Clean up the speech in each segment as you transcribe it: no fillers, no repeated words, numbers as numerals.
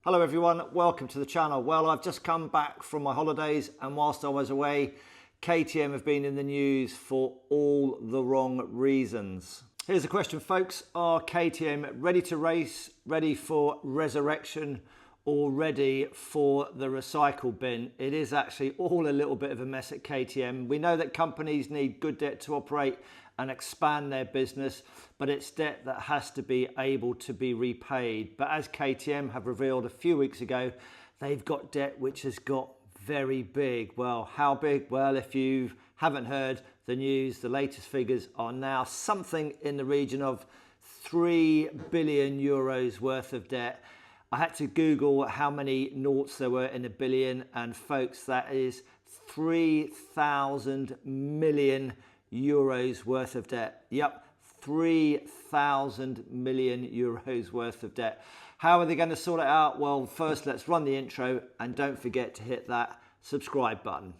Hello everyone, welcome to the channel. Well, I've just come back from my holidays and whilst I was away, KTM have been in the news for all the wrong reasons. Here's a question folks, are KTM ready to race, ready for resurrection or ready for the recycle bin? It is actually all a little bit of a mess at KTM. We know that companies need good debt to operate and expand their business, but it's debt that has to be able to be repaid. But as KTM have revealed a few weeks ago, they've got debt which has got very big. Well, how big? Well, if you haven't heard the news, the latest figures are now something in the region of 3 billion euros worth of debt. I had to Google how many noughts there were in a billion, and folks, that is 3,000 million euros worth of debt. Yep, 3,000 million euros worth of debt. How are they going to sort it out? Well, first let's run the intro and don't forget to hit that subscribe button.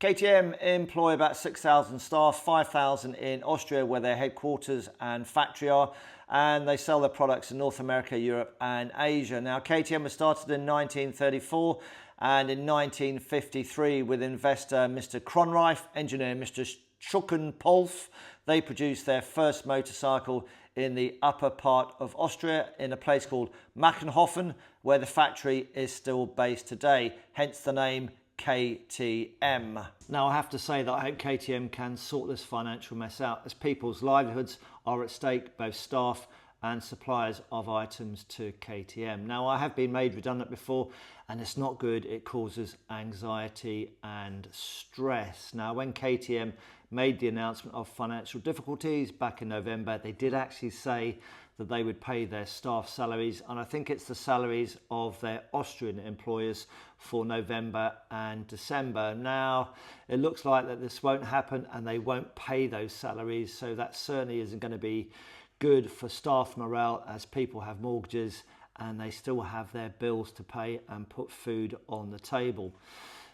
KTM employ about 6,000 staff, 5,000 in Austria where their headquarters and factory are, and they sell their products in North America, Europe and Asia. Now KTM was started in 1934 and in 1953 with investor Mr. Kronreif, engineer Mr. Schuckenpolf, they produced their first motorcycle in the upper part of Austria in a place called Machenhofen, where the factory is still based today, hence the name KTM. Now I have to say that I hope KTM can sort this financial mess out, as people's livelihoods are at stake, both staff and suppliers of items to KTM. Now I have been made redundant before and it's not good. It causes anxiety and stress. Now when KTM made the announcement of financial difficulties back in November, they did actually say that they would pay their staff salaries, and I think it's the salaries of their Austrian employers for November and December. Now it looks like that this won't happen and they won't pay those salaries, so that certainly isn't going to be good for staff morale, as people have mortgages and they still have their bills to pay and put food on the table.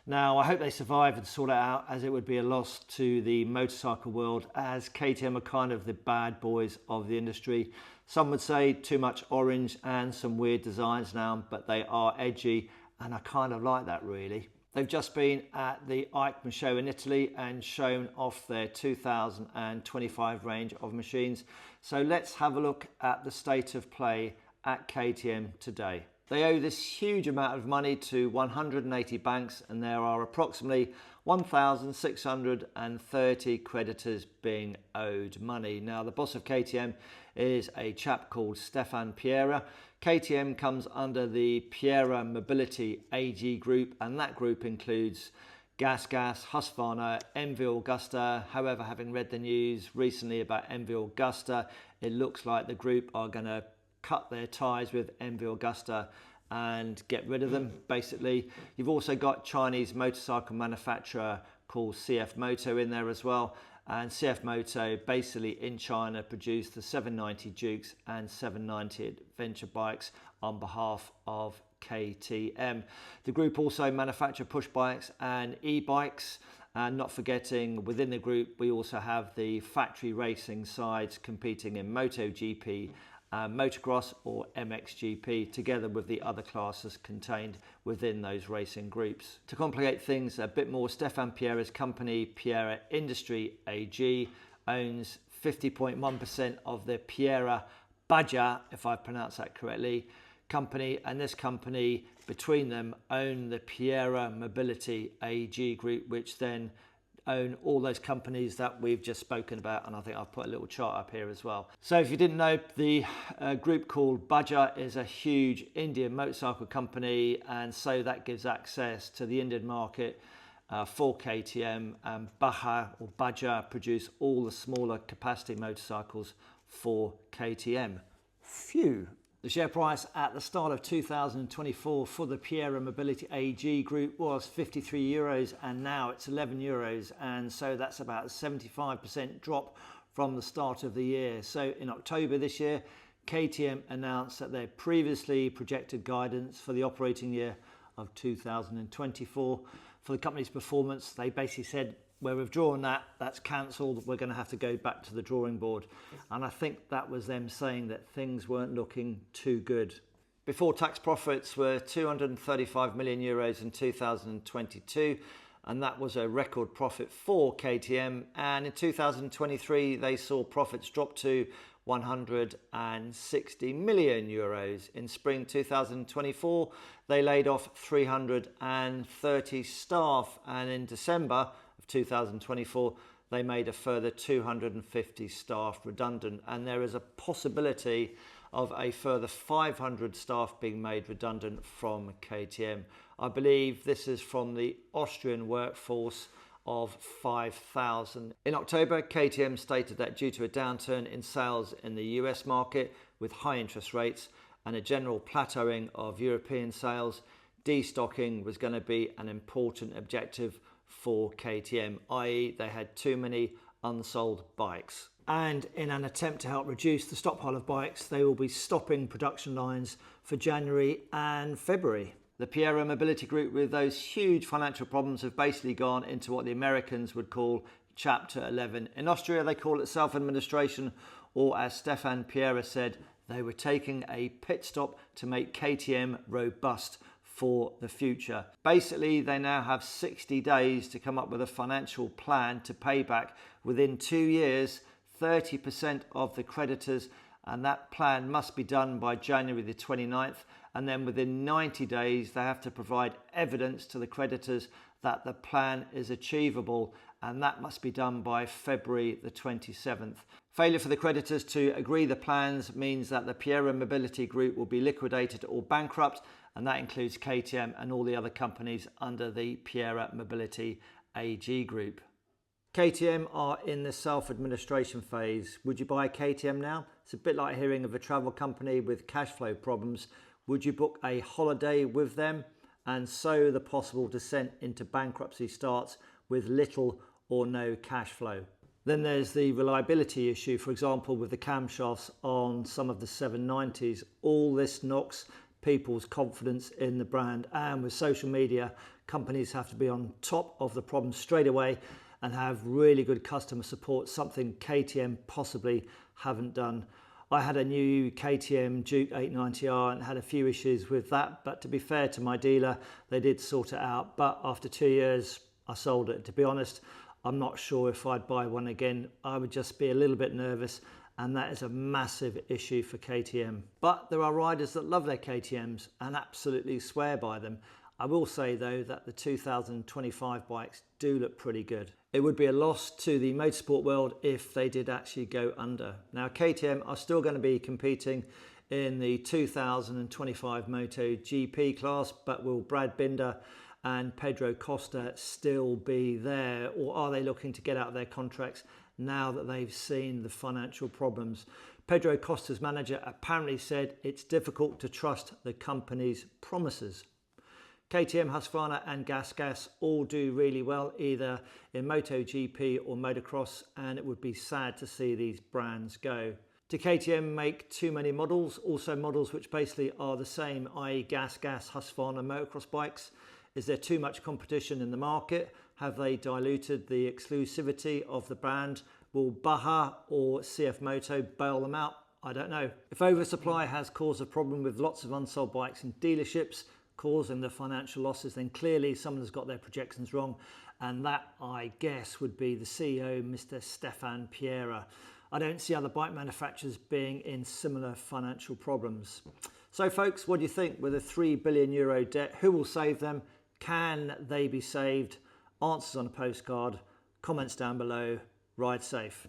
Now I hope they survive and sort it out, as it would be a loss to the motorcycle world, as KTM are kind of the bad boys of the industry. Some would say too much orange and some weird designs now, but they are edgy and I kind of like that really. They've just been at the EICMA show in Italy and shown off their 2025 range of machines. So let's have a look at the state of play at KTM today. They owe this huge amount of money to 180 banks, and there are approximately 1,630 creditors being owed money. Now the boss of KTM is a chap called Stefan Pierer. KTM comes under the Pierer Mobility AG group, and that group includes Gasgas, Husqvarna, MV Agusta. However, having read the news recently about MV Agusta, it looks like the group are going to cut their ties with MV Agusta and get rid of them, basically. You've also got Chinese motorcycle manufacturer called CFMoto in there as well. And CFMoto basically in China produced the 790 Dukes and 790 Adventure bikes on behalf of KTM. The group also manufacture push bikes and e-bikes, and not forgetting within the group we also have the factory racing sides competing in MotoGP, motocross or MXGP, together with the other classes contained within those racing groups. To complicate things a bit more, Stefan Pierer's company, Pierer Industry AG, owns 50.1% of the Pierer Bajaj, if I pronounce that correctly, company, and this company between them own the Pierer Mobility AG group, which then own all those companies that we've just spoken about, and I think I've put a little chart up here as well. So if you didn't know, the group called Bajaj is a huge Indian motorcycle company, and so that gives access to the Indian market for KTM, and Bajaj produce all the smaller capacity motorcycles for KTM. Phew. The share price at the start of 2024 for the Pierer Mobility AG group was 53 euros, and now it's 11 euros, and so that's about a 75% drop from the start of the year. So in October this year, KTM announced that their previously projected guidance for the operating year of 2024 for the company's performance, they basically said we're withdrawing that, that's cancelled, we're going to have to go back to the drawing board. And I think that was them saying that things weren't looking too good. Before tax profits were 235 million euros in 2022, and that was a record profit for KTM. And in 2023, they saw profits drop to 160 million euros. In spring 2024, they laid off 330 staff, and in December of 2024, they made a further 250 staff redundant, and there is a possibility of a further 500 staff being made redundant from KTM. I believe this is from the Austrian workforce of 5,000. In October, KTM stated that due to a downturn in sales in the US market with high interest rates and a general plateauing of European sales, destocking was going to be an important objective for KTM, i.e. they had too many unsold bikes. And in an attempt to help reduce the stockpile of bikes, they will be stopping production lines for January and February. The Pierer Mobility Group, with those huge financial problems, have basically gone into what the Americans would call Chapter 11. In Austria, they call it self-administration, or as Stefan Pierer said, they were taking a pit stop to make KTM robust for the future. Basically, they now have 60 days to come up with a financial plan to pay back within 2 years 30% of the creditors, and that plan must be done by January the 29th, and then within 90 days they have to provide evidence to the creditors that the plan is achievable, and that must be done by February the 27th. Failure for the creditors to agree the plans means that the Pierer Mobility Group will be liquidated or bankrupt, and that includes KTM and all the other companies under the Pierer Mobility AG group. KTM are in the self-administration phase. Would you buy a KTM now? It's a bit like hearing of a travel company with cash flow problems. Would you book a holiday with them? And so the possible descent into bankruptcy starts with little or no cash flow. Then there's the reliability issue, for example, with the camshafts on some of the 790s. All this knocks people's confidence in the brand, and with social media, companies have to be on top of the problem straight away and have really good customer support, something KTM possibly haven't done. I had a new KTM Duke 890R and had a few issues with that, but to be fair to my dealer, they did sort it out. But after 2 years, I sold it. To be honest, I'm not sure if I'd buy one again. I would just be a little bit nervous, and that is a massive issue for KTM. But there are riders that love their KTMs and absolutely swear by them. I will say though that the 2025 bikes do look pretty good. It would be a loss to the motorsport world if they did actually go under. Now KTM are still going to be competing in the 2025 MotoGP class, but will Brad Binder and Pedro Costa still be there, or are they looking to get out of their contracts now that they've seen the financial problems? Pedro Costa's manager apparently said it's difficult to trust the company's promises. KTM, Husqvarna and Gasgas all do really well either in MotoGP or motocross, and it would be sad to see these brands go. Do KTM make too many models, also models which basically are the same, i.e. Gasgas, Husqvarna motocross bikes? Is there too much competition in the market? Have they diluted the exclusivity of the brand? Will Bajaj or CFMoto bail them out? I don't know. If oversupply has caused a problem with lots of unsold bikes in dealerships, causing the financial losses, then clearly someone has got their projections wrong, and that, I guess, would be the CEO, Mr. Stefan Pierer. I don't see other bike manufacturers being in similar financial problems. So folks, what do you think? With a €3 billion debt, who will save them? Can they be saved? Answers on a postcard, comments down below. Ride safe.